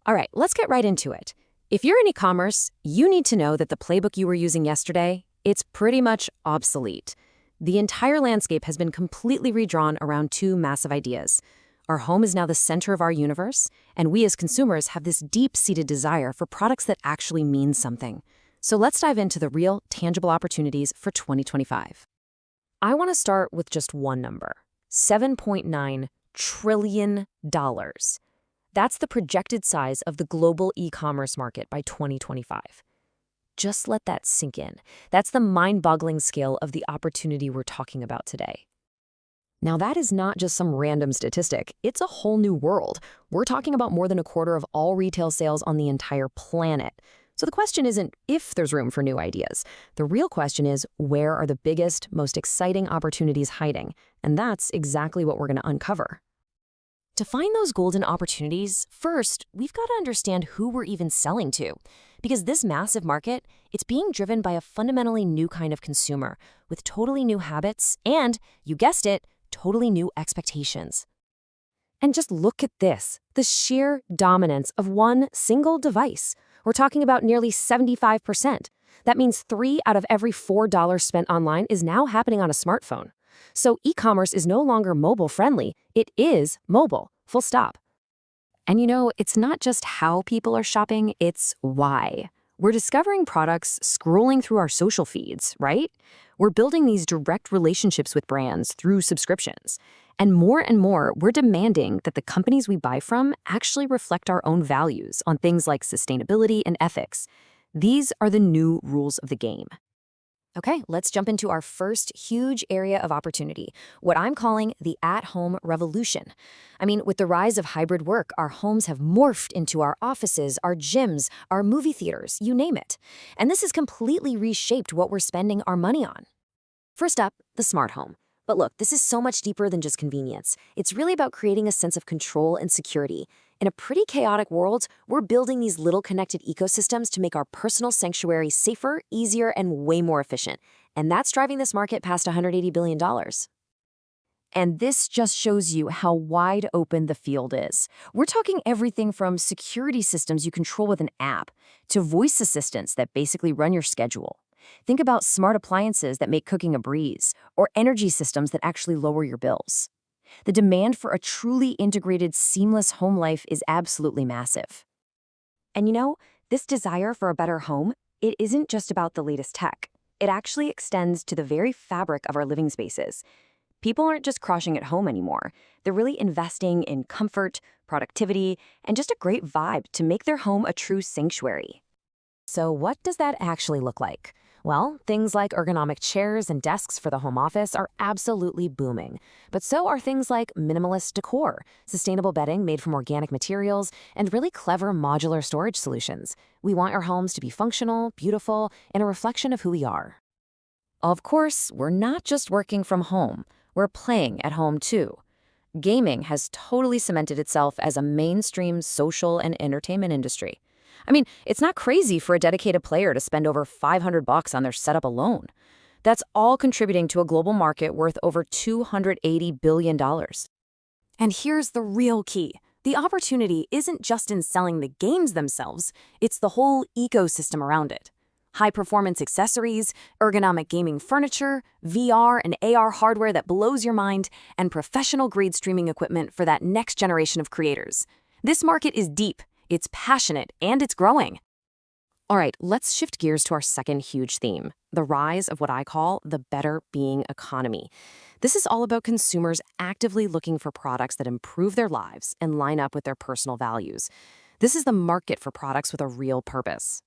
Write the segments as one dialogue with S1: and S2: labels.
S1: All right, let's get right into it. If you're in e-commerce, you need to know that the playbook you were using yesterday, it's pretty much obsolete. The entire landscape has been completely redrawn around two massive ideas. Our home is now the center of our universe, and we as consumers have this deep-seated desire for products that actually mean something. So let's dive into the real, tangible opportunities for 2025. I want to start with just one number, $7.9 trillion. That's the projected size of the global e-commerce market by 2025. Just let that sink in. That's the mind-boggling scale of the opportunity we're talking about today. Now, that is not just some random statistic. It's a whole new world. We're talking about more than a quarter of all retail sales on the entire planet. So the question isn't if there's room for new ideas. The real question is, where are the biggest, most exciting opportunities hiding? And that's exactly what we're going to uncover. To find those golden opportunities, first, we've got to understand who we're even selling to. Because this massive market, it's being driven by a fundamentally new kind of consumer with totally new habits and, you guessed it, totally new expectations. And just look at this, the sheer dominance of one single device. We're talking about nearly 75%. That means 3 out of every $4 spent online is now happening on a smartphone. So e-commerce is no longer mobile-friendly, it is mobile, full stop. And it's not just how people are shopping, it's why. We're discovering products scrolling through our social feeds, right? We're building these direct relationships with brands through subscriptions. And more, we're demanding that the companies we buy from actually reflect our own values on things like sustainability and ethics. These are the new rules of the game. Okay, let's jump into our first huge area of opportunity, what I'm calling the at-home revolution. With the rise of hybrid work, our homes have morphed into our offices, our gyms, our movie theaters, you name it. And this has completely reshaped what we're spending our money on. First up, the smart home. But look, this is so much deeper than just convenience. It's really about creating a sense of control and security. In a pretty chaotic world, we're building these little connected ecosystems to make our personal sanctuary safer, easier, and way more efficient. And that's driving this market past $180 billion. And this just shows you how wide open the field is. We're talking everything from security systems you control with an app to voice assistants that basically run your schedule. Think about smart appliances that make cooking a breeze, or energy systems that actually lower your bills. The demand for a truly integrated, seamless home life is absolutely massive. And this desire for a better home, it isn't just about the latest tech. It actually extends to the very fabric of our living spaces. People aren't just crushing at home anymore. They're really investing in comfort, productivity, and just a great vibe to make their home a true sanctuary. So what does that actually look like? Well, things like ergonomic chairs and desks for the home office are absolutely booming. But so are things like minimalist decor, sustainable bedding made from organic materials, and really clever modular storage solutions. We want our homes to be functional, beautiful, and a reflection of who we are. Of course, we're not just working from home. We're playing at home too. Gaming has totally cemented itself as a mainstream social and entertainment industry. It's not crazy for a dedicated player to spend over $500 on their setup alone. That's all contributing to a global market worth over $280 billion. And here's the real key. The opportunity isn't just in selling the games themselves, it's the whole ecosystem around it. High-performance accessories, ergonomic gaming furniture, VR and AR hardware that blows your mind, and professional-grade streaming equipment for that next generation of creators. This market is deep. It's passionate, and it's growing. All right, let's shift gears to our second huge theme, the rise of what I call the better being economy. This is all about consumers actively looking for products that improve their lives and line up with their personal values. This is the market for products with a real purpose.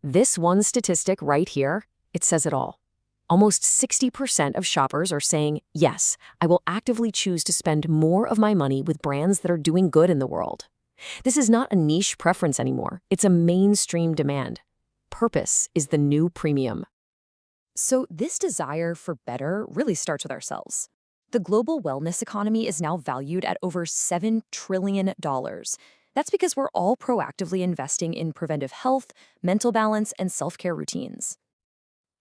S1: This one statistic right here, it says it all. Almost 60% of shoppers are saying, yes, I will actively choose to spend more of my money with brands that are doing good in the world. This is not a niche preference anymore. It's a mainstream demand. Purpose is the new premium. So this desire for better really starts with ourselves. The global wellness economy is now valued at over $7 trillion. That's because we're all proactively investing in preventive health, mental balance, and self-care routines.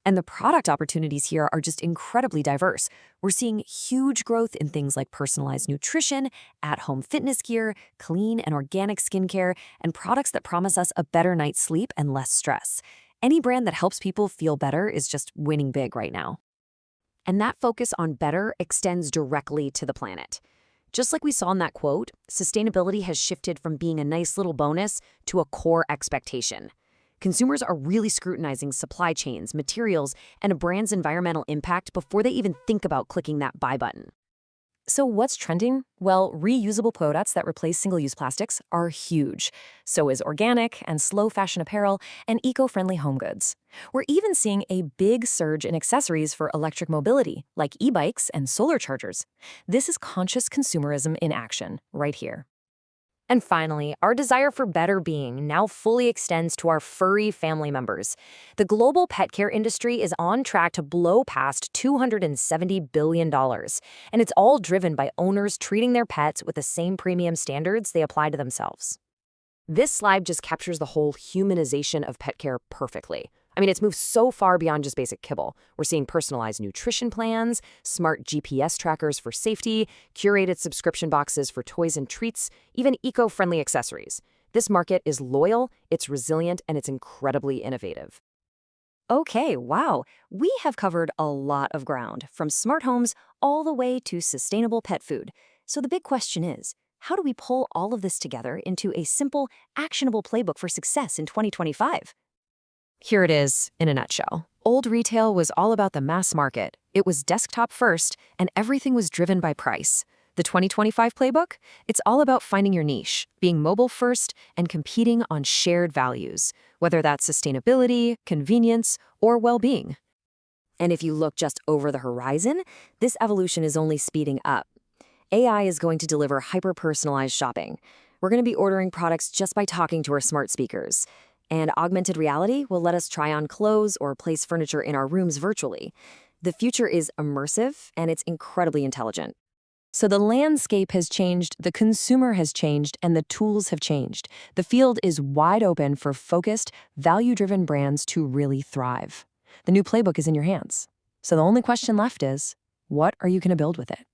S1: And the product opportunities here are just incredibly diverse. We're seeing huge growth in things like personalized nutrition, at-home fitness gear, clean and organic skincare, and products that promise us a better night's sleep and less stress. Any brand that helps people feel better is just winning big right now. And that focus on better extends directly to the planet. Just like we saw in that quote, sustainability has shifted from being a nice little bonus to a core expectation. Consumers are really scrutinizing supply chains, materials, and a brand's environmental impact before they even think about clicking that buy button. So what's trending? Well, reusable products that replace single-use plastics are huge. So is organic and slow fashion apparel and eco-friendly home goods. We're even seeing a big surge in accessories for electric mobility, like e-bikes and solar chargers. This is conscious consumerism in action, right here. And finally, our desire for better being now fully extends to our furry family members. The global pet care industry is on track to blow past $270 billion, and it's all driven by owners treating their pets with the same premium standards they apply to themselves. This slide just captures the whole humanization of pet care perfectly. I mean, it's moved so far beyond just basic kibble. We're seeing personalized nutrition plans, smart GPS trackers for safety, curated subscription boxes for toys and treats, even eco-friendly accessories. This market is loyal, it's resilient, and it's incredibly innovative. Okay, wow. We have covered a lot of ground, from smart homes all the way to sustainable pet food. So the big question is, how do we pull all of this together into a simple, actionable playbook for success in 2025? Here it is in a nutshell. Old retail was all about the mass market. It was desktop first, and everything was driven by price. The 2025 playbook? It's all about finding your niche, being mobile first, and competing on shared values, whether that's sustainability, convenience, or well-being. And if you look just over the horizon, this evolution is only speeding up. AI is going to deliver hyper-personalized shopping. We're going to be ordering products just by talking to our smart speakers. And augmented reality will let us try on clothes or place furniture in our rooms virtually. The future is immersive, and it's incredibly intelligent. So the landscape has changed, the consumer has changed, and the tools have changed. The field is wide open for focused, value-driven brands to really thrive. The new playbook is in your hands. So the only question left is, what are you going to build with it?